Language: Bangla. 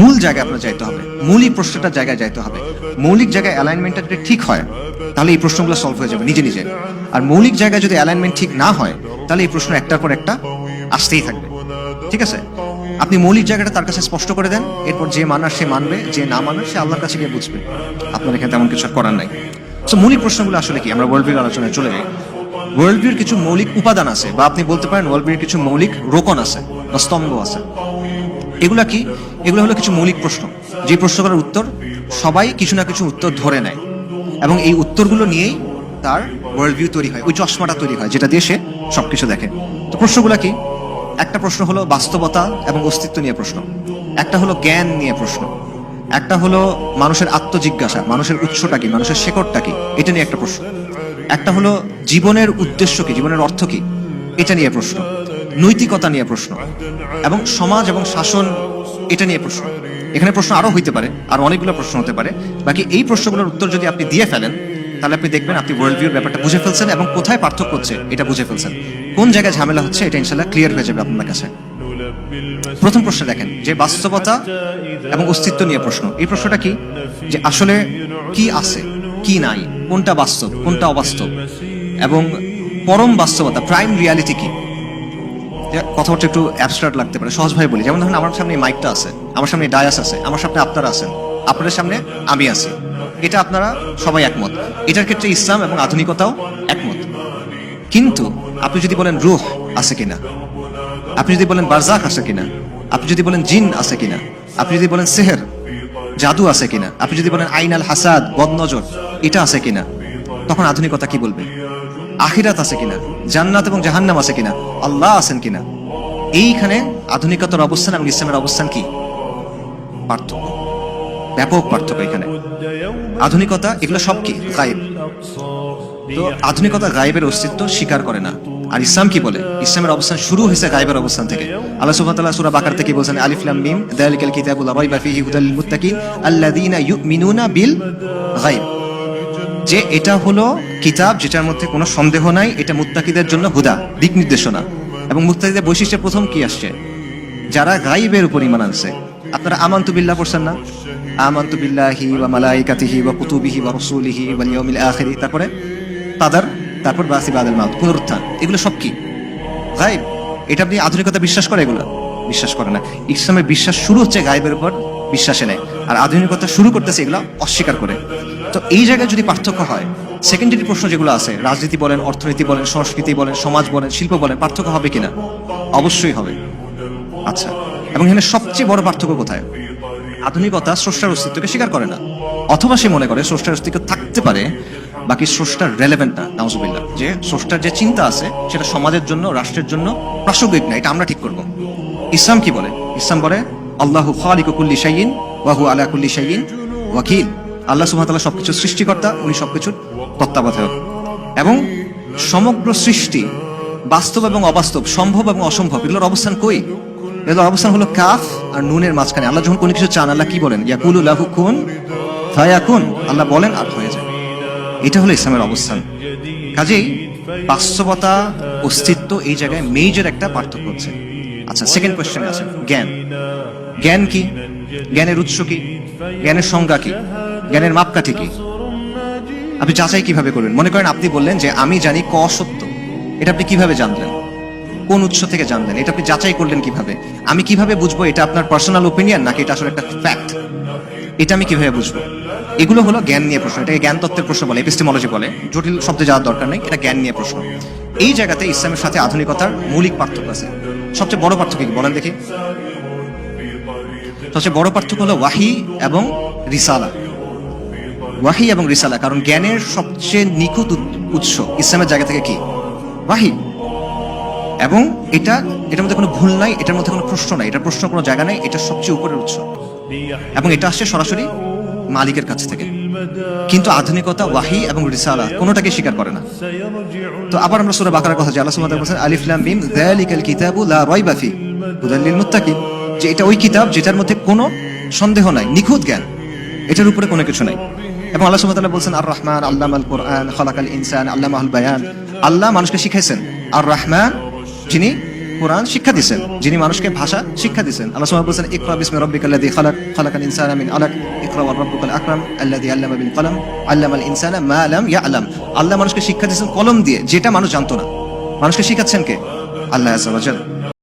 মূল জায়গায় আপনার যাইতে হবে, মৌলিক প্রশ্নটার জায়গায় যাইতে হবে। মৌলিক জায়গায় অ্যালাইনমেন্টটা যদি ঠিক হয় তাহলে এই প্রশ্নগুলো সলভ হয়ে যাবে নিজে নিজে। আর মৌলিক জায়গায় যদি অ্যালাইনমেন্ট ঠিক না হয় তাহলে এই প্রশ্ন একটার পর একটা আসতেই থাকবে। ঠিক আছে, আপনি মৌলিক জায়গাটা তার কাছে স্পষ্ট করে দেন, এরপর যে মানার সে মানবে, যে না মানার সে আল্লাহর কাছে গিয়ে বুঝবে। আপনার এখানে তেমন কিছু করার নাই। তো মৌলিক প্রশ্নগুলো আসলে কি? আমরা ওয়ার্ল্ড ভিউর আলোচনায় চলে যাই। ওয়ার্ল্ড ভিউর কিছু মৌলিক উপাদান আছে, বা আপনি বলতে পারেন ওয়ার্ল্ড ভিউর কিছু মৌলিক রোকন আছে বা স্তম্ভ আছে। এগুলা কি? এগুলো হলো কিছু মৌলিক প্রশ্ন, যে প্রশ্নগুলোর উত্তর সবাই কিছু না কিছু উত্তর ধরে নেয়, এবং এই উত্তরগুলো নিয়েই তার ওয়ার্ল্ড ভিউ তৈরি হয়, ওই চশমাটা তৈরি হয় যেটা দিয়ে সে সবকিছু দেখে। তো প্রশ্নগুলো কি? একটা প্রশ্ন হলো বাস্তবতা এবং অস্তিত্ব নিয়ে প্রশ্ন, একটা হলো জ্ঞান নিয়ে প্রশ্ন, একটা হলো মানুষের আত্মজিজ্ঞাসা, মানুষের উৎসটা কি, মানুষের শেকড়টা কি, এটা নিয়ে একটা প্রশ্ন, একটা হলো জীবনের উদ্দেশ্য কি, জীবনের অর্থ কি, এটা নিয়ে প্রশ্ন, নৈতিকতা নিয়ে প্রশ্ন, এবং সমাজ এবং শাসন, এটা নিয়ে প্রশ্ন। এখানে প্রশ্ন আরো হইতে পারে, আর অনেকগুলো প্রশ্ন হতে পারে। বাকি এই প্রশ্নগুলোর উত্তর যদি আপনি দিয়ে ফেলেন তাহলে আপনি দেখবেন আপনি ওয়ার্ল্ড ভিউর ব্যাপারটা বুঝে ফেলছেন, এবং কোথায় পার্থক্য হচ্ছে এটা বুঝে ফেলছেন, কোন জায়গায় ঝামেলা হচ্ছে এটা ইনশাল্লাহ ক্লিয়ার হয়ে যাবে আপনার কাছে। প্রথম প্রশ্ন দেখেন, যে বাস্তবতা এবং অস্তিত্ব নিয়ে প্রশ্ন। এই প্রশ্নটা কি? যে আসলে কি আছে, কি নাই, কোনটা বাস্তব, কোনটা অবাস্তব, এবং পরম বাস্তবতা, প্রাইম রিয়ালিটি কি। কথাটা একটু অ্যাবস্ট্রাক্ট লাগতে পারে, সহজভাবে বলি। যেমন ধরুন আমার সামনে মাইকটা আছে, আমার সামনে ডায়াস আছে, আমার সামনে আপনারা আছেন, আপনাদের সামনে আমি আছি, এটা আপনারা সবাই একমত। এটার ক্ষেত্রে ইসলাম এবং আধুনিকতাও একমত। কিন্তু আপনি যদি বলেন রূহ আছে কিনা, আপনি যদি বলেন বারজাখ আছে কিনা, আপনি যদি বলেন জিন আছে কিনা, আপনি যদি বলেন সেহের, জাদু আছে কিনা, আপনি যদি বলেন আইন আল হাসাদ, বদনজর, এটা আছে কিনা, তখন আধুনিকতা কি বলবে? আখিরাত আছে কিনা, জান্নাত এবং জাহান্নাম আছে কিনা, আল্লাহ আছেন কিনা। এইখানে আধুনিকতার অবস্থান এবং ইসলামের অবস্থান কি? পার্থক্য, ব্যাপক পার্থক্য এখানে। আধুনিকতা এগুলো সব কি? গায়েব। তো আধুনিকতা গায়েবের অস্তিত্ব স্বীকার করে না। আর ইসলাম কি বলে? ইসলামের অবস্থান শুরু হয়েছে গায়েবের অবস্থান থেকে। আল্লাহ সুবহানাহু ওয়া তাআলা সূরা বাকারা থেকে বলেছেন আলিফ লাম মিম যালিকাল কিতাবু লা রাইবা ফীহি হুদাল লিল মুত্তাকিন আল্লাযীনা ইউমিনুনা বিল গায়ব। যে এটা হলো কিতাব যেটার মধ্যে কোনো সন্দেহ নাই, এটা মুত্তাকিদের জন্য হুদা, দিক নির্দেশনা। এবং মুত্তাকিদের বৈশিষ্ট্যে প্রথম কি আসছে? যারা গায়বের উপর ঈমান আনছে। আপনারা আমানতু বিল্লাহ পড়ছেন না? আমানতু বিল্লাহি ওয়া মালাইকাতিহি ওয়া কুতুবিহি ওয়া রাসূলিহি ওয়াল ইয়াউমিল আখির, তারপরে কাদার, তারপর বাসি বাদাল মাউত, পুনরুত্থান। এগুলো সব কি? গায়েব। এটা আপনি আধুনিকতা বিশ্বাস করে? এগুলো বিশ্বাস করে না। ইসলামের বিশ্বাস শুরু হচ্ছে গায়েবের উপর বিশ্বাসে নেয়, আর আধুনিকতা শুরু করতেছে এগুলো অস্বীকার করে। তো এই জায়গায় যদি পার্থক্য হয়, সেকেন্ডারি প্রশ্ন যেগুলো আছে, রাজনীতি বলেন, অর্থনীতি বলেন, সংস্কৃতি বলেন, সমাজ বলেন, শিল্প বলেন, পার্থক্য হবে কিনা? অবশ্যই হবে। আচ্ছা, এবং এখানে সবচেয়ে বড় পার্থক্য কোথায়? আধুনিকতা স্রষ্টার অস্তিত্বকে স্বীকার করে না, অথবা সে মনে করে স্রষ্টার অস্তিত্ব থাকতে পারে, বাকি স্রষ্টার রেলেভেন্ট না, নাউজুবিল্লাহ, যে স্রষ্টার যে চিন্তা আছে সেটা সমাজের জন্য, রাষ্ট্রের জন্য প্রাসঙ্গিক না, এটা আমরা ঠিক করব। ইসলাম কি বলে? ইসলাম বলে আল্লাহু খালিকু কুল্লি শাইইন ওয়া হুয়া আলা কুল্লি শাইইন ওয়াকিল। আল্লাহ সুবহানাহু ওয়া তাআলা সবকিছুর সৃষ্টিকর্তা, উনি সবকিছুর তত্ত্বাবধায়ক। এবং সমগ্র সৃষ্টি, বাস্তব এবং অবাস্তব, সম্ভব এবং অসম্ভব, এগুলোর অবস্থান কই? এগুলোর অবস্থান হলো কাফ আর নুনের মাঝখানে। আল্লাহ যখন কোনো কিছু চান, আল্লাহ কি বলেন? ইয়াকুলু লাহু কুন ফায়াকুন, আল্লাহ বলেন আর হয়ে যায়। এটা হলো ইসলামের অবস্থান। কাজেই বাস্তবতা, অস্তিত্ব, এই জায়গায় মেজর একটা পার্থক্য হচ্ছে। আচ্ছা, সেকেন্ড কোয়েশ্চেনে আছে জ্ঞান। জ্ঞান কি? জ্ঞানের উৎস কি? জ্ঞানের সংজ্ঞা কি? জ্ঞানের মাপকাঠি কি? আপনি যাচাই কিভাবে করবেন? মনে করেন আপনি বললেন যে আমি জানি ক সত্য, এটা আপনি কিভাবে জানলেন? কোন উৎস থেকে জানলেন? এটা আপনি যাচাই করলেন কিভাবে? আমি কিভাবে বুঝবো এটা আপনার পার্সোনাল ওপিনিয়ন নাকি এটা আসলে একটা ফ্যাক্ট? এটা আমি কিভাবে বুঝবো? এগুলো হলো জ্ঞান নিয়ে প্রশ্ন। এটাকে জ্ঞান তত্ত্বের প্রশ্ন বলে, এপিস্টেমোলজি বলে। জটিল শব্দে যাওয়ার দরকার নেই, এটা জ্ঞান নিয়ে প্রশ্ন। এই জায়গাতে ইসলামের সাথে আধুনিকতার মৌলিক পার্থক্য আছে। সবচেয়ে বড় পার্থক্য কি বলেন দেখি? সবচেয়ে বড় পার্থক্য হলো ওয়াহি এবং রিসালা। ওয়াহি এবং রিসালা, কারণ জ্ঞানের সবচেয়ে নিখুঁত উৎস ইসলামের জায়গা থেকে কি? ওয়াহি। এবং এটার মধ্যে কোনো ভুল নাই, এটার মধ্যে কোনো প্রশ্ন নাই, এটার প্রশ্ন কোনো জায়গা নাই, এটা সবচেয়ে উপরের উৎস, এবং এটা আসছে সরাসরি মালিকের কাছ থেকে। কিন্তু আধুনিকতা ওয়াহি এবং রিসালা কোনোটাকে স্বীকার করে না। তো আবার আমরা সূরা বাকারার কথা যে আল্লাহ সুবহানাহু ওয়া তাআলা বলেছেন আলিফ লাম মিম যালিকাল কিতাবু লা রাইবা ফি হুদাল লিল মুত্তাকিন, যে এটা ওই কিতাব যেটার মধ্যে কোনো সন্দেহ নাই, নিখুঁত জ্ঞান, এটার উপরে কোনো কিছু নাই। এবং আল্লাহ সুবহানাহু ওয়া তাআলা বলেছেন আর রহমান আল্লামাল কুরআন খালাকাল ইনসান আল্লামাহুল বায়ান। আল্লাহ মানুষকে শিখাইছেন। আর রহমান যিনি কোরআন শিক্ষা দিয়েছেন, যিনি মানুষকে ভাষা শিক্ষা দিয়েছেন। আল্লাহ সুবহানাহু ওয়া তাআলা বলেছেন, ইকরা বিসমি রাব্বিকাল্লাযী খালাক, খালাকাল ইনসানা মিন আলাক, ইকরা ওয়া রাব্বুকাল আকরাম আল্লাযী আল্লামা বিল কলম, আল্লামাল ইনসানা মা লাম ইয়ালাম। আল্লাহ মানুষকে শিক্ষা দিয়েছেন কলম দিয়ে, যেটা মানুষ জানতো না। মানুষকে শিখাচ্ছেন কে? আল্লাহ আযজা ওয়া জাল।